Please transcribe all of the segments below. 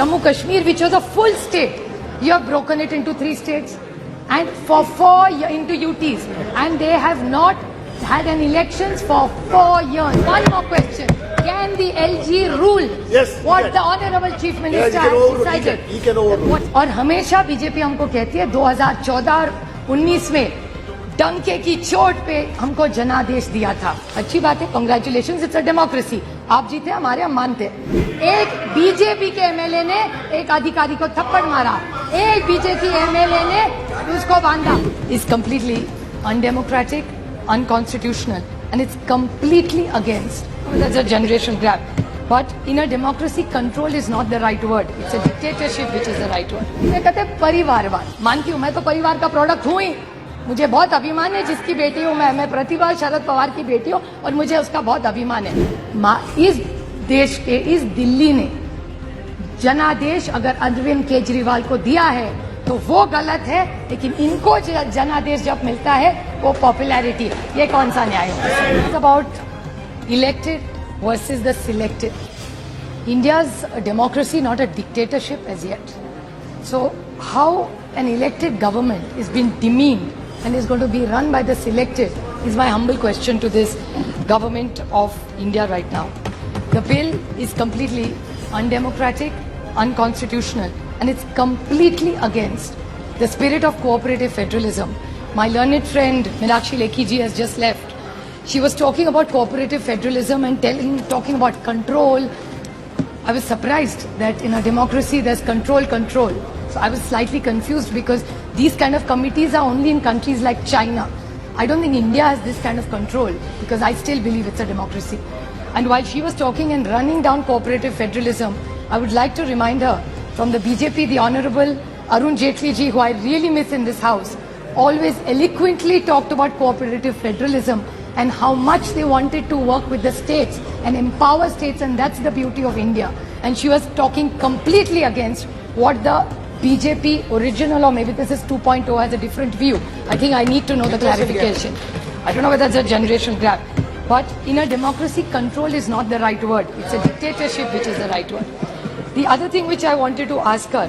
Jammu Kashmir, which was a full state, you have broken it into 3 states and for 4 into UTs, and they have not had an elections for 4 years. One more question. Can the LG rule what the Honorable Chief Minister has decided? He can overrule. और हमेशा BJP हमको कहती है 2014 और 19 में डंके की चोट पे हमको जनादेश दिया था. अच्छी बात है, कांग्रेचुलेशंस, इट्स अ डेमोक्रेसी. आप जीते, हमारे हम मानते. एक बीजेपी के एमएलए ने एक अधिकारी को थप्पड़ मारा, एक बीजेपी एमएलए ने उसको बांधा. Is completely undemocratic, unconstitutional, and it's completely against. That's a generation gap. But in a democracy, control is not the right word. It's a dictatorship which is the right word. मैं कहते हैं परिवारवाद. मानती हूँ, मैं तो परिवार का प्रोडक्ट हूँ ही. मुझे बहुत अभिमान है जिसकी बेटी हूँ मैं प्रतिभा शरद पवार की बेटी हूँ और मुझे उसका बहुत अभिमान है. इस देश के, इस दिल्ली ने जनादेश अगर अरविंद केजरीवाल को दिया है तो वो गलत है, लेकिन इनको जनादेश जब मिलता है वो पॉपुलैरिटी है. ये कौन सा न्याय है? It's about elected versus the selected. India's democracy not a dictatorship as yet. So how an elected government is being demeaned and is going to be run by the selected is my humble question to this government of India right now. The bill is completely undemocratic, unconstitutional, and it's completely against the spirit of cooperative federalism. My learned friend Meenakshi Lekhi ji has just left. She was talking about cooperative federalism and talking about control. I was surprised that in a democracy there's control. So I was slightly confused because these kind of committees are only in countries like China. I don't think India has this kind of control because I still believe it's a democracy. And while she was talking and running down cooperative federalism, I would like to remind her from the BJP, the Honorable Arun Jaitley ji, who I really miss in this house, always eloquently talked about cooperative federalism and how much they wanted to work with the states and empower states, and that's the beauty of India. And she was talking completely against what the BJP original, or maybe this is 2.0, has a different view. I think I need to know the clarification. I don't know whether it's a generation gap. But in a democracy, control is not the right word. It's a dictatorship which is the right word. The other thing which I wanted to ask her,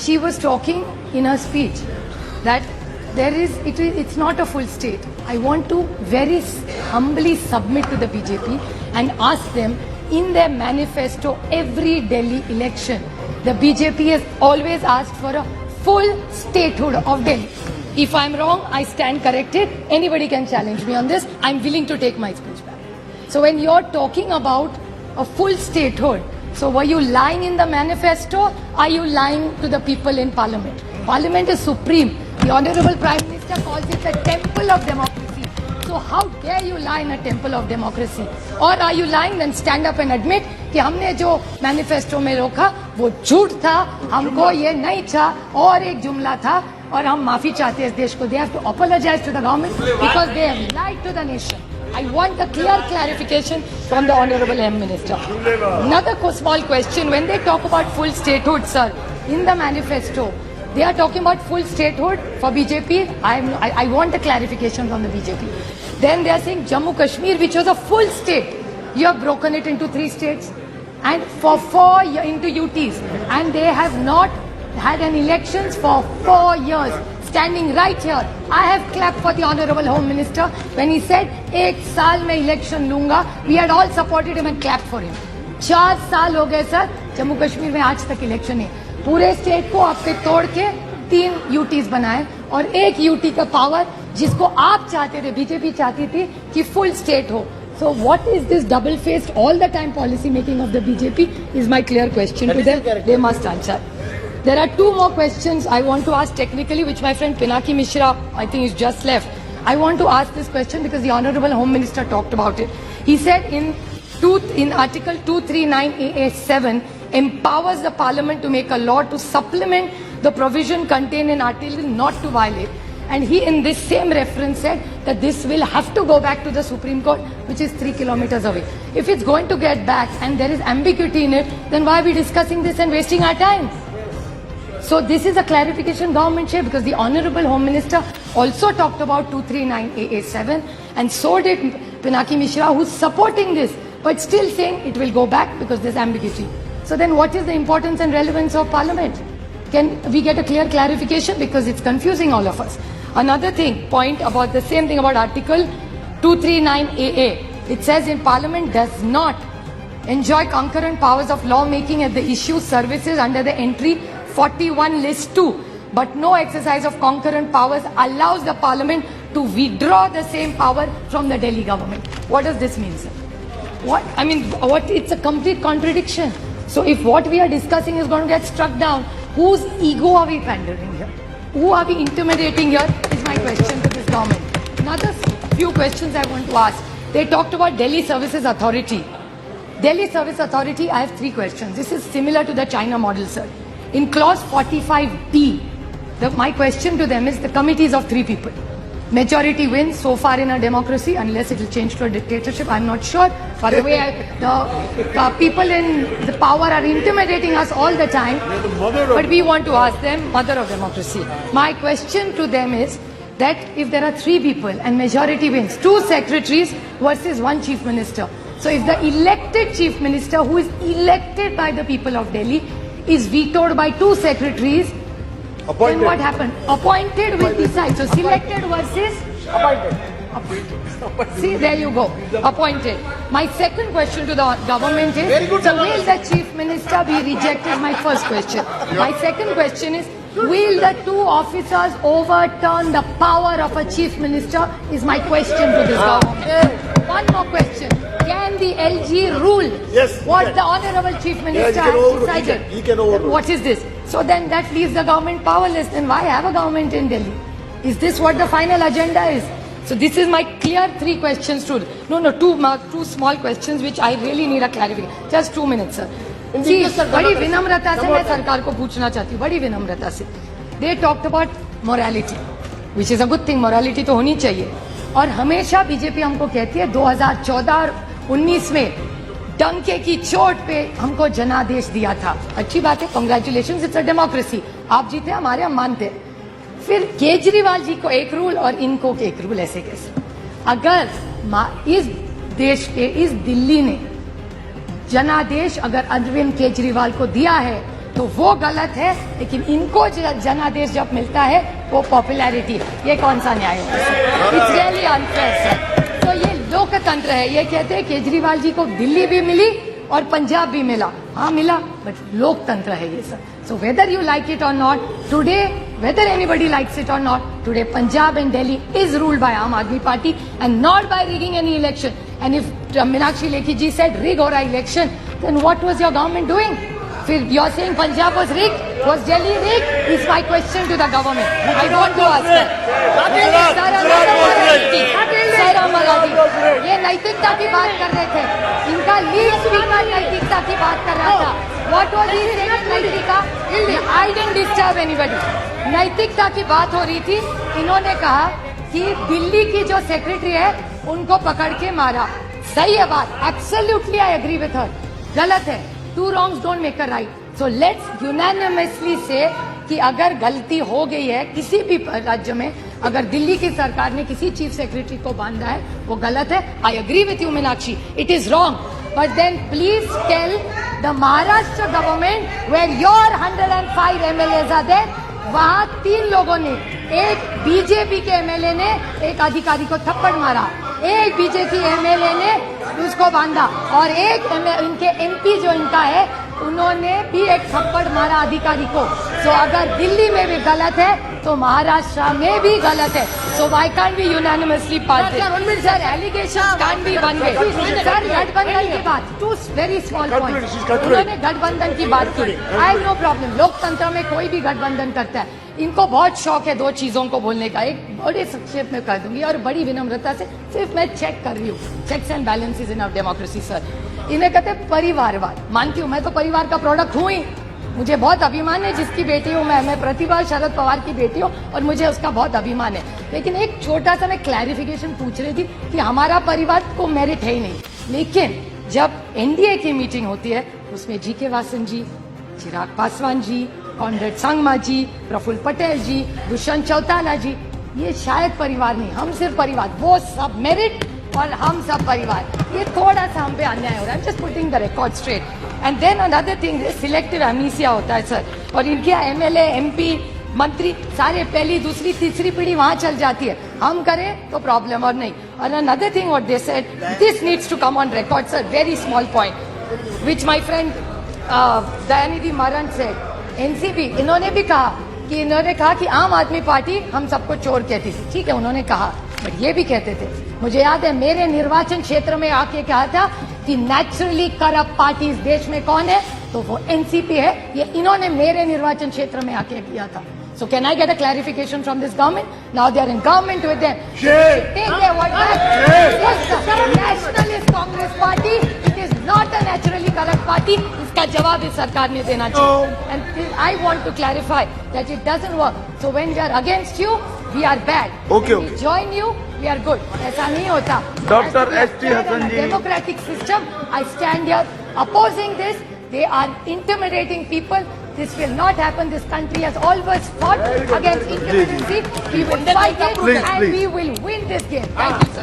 she was talking in her speech that it's not a full state. I want to very humbly submit to the BJP and ask them, in their manifesto, every Delhi election, the BJP has always asked for a full statehood of Delhi. If I'm wrong, I stand corrected. Anybody can challenge me on this. I'm willing to take my speech back. So when you're talking about a full statehood, so were you lying in the manifesto? Are you lying to the people in Parliament? Parliament is supreme. The Honorable Prime Minister calls it a temple of democracy. So how dare you lie in a temple of democracy? Or are you lying? Then stand up and admit कि हमने जो manifesto में रोका वो झूठ था, हमको ये नहीं था और एक जुमला था और हम माफी चाहते हैं इस देश को. They have to apologize to the government because they have lied to the nation. I want a clear clarification from the Honorable M Minister. Another small question, when they talk about full statehood, sir, in the manifesto, they are talking about full statehood for BJP. I want a clarification from the BJP. Then they are saying Jammu Kashmir, which was a full state, you have broken it into 3 states and for 4 into UTs, and they have not had an elections for 4 years. Standing right here, I have clapped for the Honorable Home Minister when he said, "एक साल में election लूंगा." We had all supported him and clapped for him. 4 साल हो गए sir, Jammu Kashmir में आज तक इलेक्शन नहीं. पूरे स्टेट को आपके तोड़ के 3 UTs बनाए और 1 UT का पावर जिसको आप चाहते थे, बीजेपी चाहती थी कि फुल स्टेट हो. So what is this double-faced all the time policy making of the BJP is my clear question to them. They must answer. There are 2 more questions I want to ask technically, which my friend Pinaki Mishra, I think, is just left. I want to ask this question because the Honorable Home Minister talked about it. He said in Article 239 AA7 empowers the Parliament to make a law to supplement the provision contained in Article not to violate. And he, in this same reference, said that this will have to go back to the Supreme Court, which is 3 kilometers away. If it's going to get back and there is ambiguity in it, then why are we discussing this and wasting our time? So this is a clarification government share, because the Honorable Home Minister also talked about 239 AA7, and so did Pinaki Mishra, who's supporting this, but still saying it will go back because there's ambiguity. So then what is the importance and relevance of parliament? Can we get a clear clarification, because it's confusing all of us. Another point about the same thing about Article 239AA. It says in Parliament does not enjoy concurrent powers of lawmaking at the issue services under the entry 41 list 2, but no exercise of concurrent powers allows the Parliament to withdraw the same power from the Delhi government. What does this mean, sir? It's a complete contradiction. So if what we are discussing is going to get struck down, whose ego are we pandering here? Who are we intimidating here is my question to this government. Another few questions I want to ask. They talked about Delhi Services Authority. Delhi Service Authority, I have 3 questions. This is similar to the China model, sir. In clause 45D, my question to them is the committees of 3 people. Majority wins so far in a democracy, unless it will change to a dictatorship, I'm not sure. By the way, the people in the power are intimidating us all the time. But we want to ask them, mother of democracy. My question to them is that if there are 3 people and majority wins, 2 secretaries versus 1 chief minister. So if the elected chief minister, who is elected by the people of Delhi, is vetoed by 2 secretaries, then what happened? Appointed will decide. So selected versus appointed. See, there you go. Appointed. My second question to the government is, so will the chief minister be rejected? My first question. My second question is, will the 2 officers overturn the power of a chief minister? Is my question to this government. One more question. Can the LG rule what the honorable chief minister has decided? He can overrule. What is this? So then that leaves the government powerless. Then why have a government in Delhi? Is this what the final agenda is? So this is my clear 3 questions to, two small questions which I really need a clarification. Just 2 minutes, sir. जी, बड़ी विनम्रता से मैं सरकार को पूछना चाहती हूँ, बड़ी विनम्रता से. They talked about morality, which is a good thing. Morality तो होनी चाहिए. और हमेशा बीजेपी हमको कहती है 2014 और 19 में डंके की चोट पे हमको जनादेश दिया था. अच्छी बात है, कांग्रेचुलेशंस, इट्स अ डेमोक्रेसी. आप जीते, हमारे हम मानते हैं. फिर केजरीवाल जी को एक रूल और इनको एक रूल, ऐसे कैसे? अगर इस देश के, इस दिल्ली ने जनादेश अगर अरविंद केजरीवाल को दिया है तो वो गलत है, लेकिन इनको जनादेश जब मिलता है वो पॉपुलैरिटी है. ये कौन सा न्याय है? It's really unfair, sir. तो ये लोकतंत्र है. ये कहते हैं केजरीवाल जी को दिल्ली भी मिली और पंजाब भी मिला. हाँ मिला, बट लोकतंत्र है ये, sir. So whether you like it or not, today whether anybody likes it or not, today Punjab and Delhi is ruled by Aam Aadmi Party and not by rigging any election. And if Meenakshi Lekhi ji said rig or election, then what was your government doing? You're saying Punjab was rigged? Was Delhi rigged? Is my question to the government. I want to ask that. Sir Amaladi, ये नैतिकता की बात कर रहे थे. इनका lead speaker नैतिकता की बात कर रहा था. What was he saying? नैतिकता? I didn't disturb anybody. नैतिकता की बात हो रही थी. इन्होंने कहा कि दिल्ली की जो सेक्रेटरी है उनको पकड़ के मारा. सही है बात. Absolutely I agree with her. गलत है. 2 wrongs don't make a right. So let's unanimously say कि अगर गलती हो गई है किसी भी राज्य में, अगर दिल्ली की सरकार ने किसी चीफ सेक्रेटरी को बांधा है, वो गलत है. I agree with you, Meenakshi. It is wrong. But then please tell the Maharashtra government where your 105 MLAs are there, वहाँ 3 लोगों ने, एक बीजेपी के एमएलए ने एक अधिकारी को थप्पड़ मारा, एक बीजेपी एमएलए ने उसको बांधा, और एक इनके एमपी जो इनका है उन्होंने भी एक थप्पड़ मारा अधिकारी को. सो अगर दिल्ली में भी गलत है तो महाराष्ट्र में भी गलत है. So why can't be unanimously pass this? Sir, allegation can't be one way. Sir, गठबंधन की बात, 2 वेरी स्मॉल पॉइंट. उन्होंने गठबंधन की बात की. आई नो प्रॉब्लम, लोकतंत्र में कोई भी गठबंधन करता है. इनको बहुत शौक है 2 चीजों को बोलने का. एक बड़े संक्षेप में कर दूंगी और बड़ी विनम्रता से, सिर्फ मैं चेक कर रही हूँ. Checks and balances in our democracy, sir. इन्हें कहते हैं परिवारवाद. मानती हूँ, मैं तो परिवार का प्रोडक्ट हूँ ही. मुझे बहुत अभिमान है जिसकी बेटी हूँ मैं प्रतिभा शरद पवार की बेटी हूँ और मुझे उसका बहुत अभिमान है. लेकिन एक छोटा सा मैं क्लैरिफिकेशन पूछ रही थी कि हमारा परिवार को मेरिट है ही नहीं. लेकिन जब एनडीए की मीटिंग होती है उसमें जीके वासन जी, चिराग पासवान जी, कॉनरेड संगमा जी, प्रफुल्ल पटेल जी, दुष्यंत चौटाला जी, ये शायद परिवार नहीं, हम सिर्फ परिवार. वो सब मेरिट और हम सब परिवार, ये थोड़ा सा हम पे अन्याय हो रहा है. Just putting the record straight. And then another thing, selective amnesia होता है सर, और इनके एमएलए एमपी मंत्री सारे पहली दूसरी तीसरी पीढ़ी वहां चल जाती है. हम करें तो प्रॉब्लम और नहीं. और another thing what they said, this needs to come on record sir, very small point which my friend Dayanidhi Maran से एनसीपी, इन्होंने भी कहा कि आम आदमी पार्टी हम सबको चोर कहती थी. ठीक है, उन्होंने कहा, बट ये भी कहते थे, मुझे याद है मेरे निर्वाचन क्षेत्र में आके कहा था कि नेचुरली करप्ट पार्टी इस देश में कौन है, तो वो एनसीपी है. ये इन्होंने मेरे निर्वाचन क्षेत्र में आके किया था. So can I get a clarification from this government? Now they are in government with them. Take their word back. Yes, the Nationalist Congress Party, it is not a naturally corrupt party. इसका जवाब इस सरकार ने देना चाहिए. And I want to clarify that it doesn't work. So when we are against you, we are bad. Okay, When we join you, we are good. ऐसा नहीं होता. Dr. S.T. Hassan ji. Democratic system. I stand here opposing this. They are intimidating people. This will not happen. This country has always fought against intimidacy. We will fight it Please, and please. we will win this game. Thank you, sir.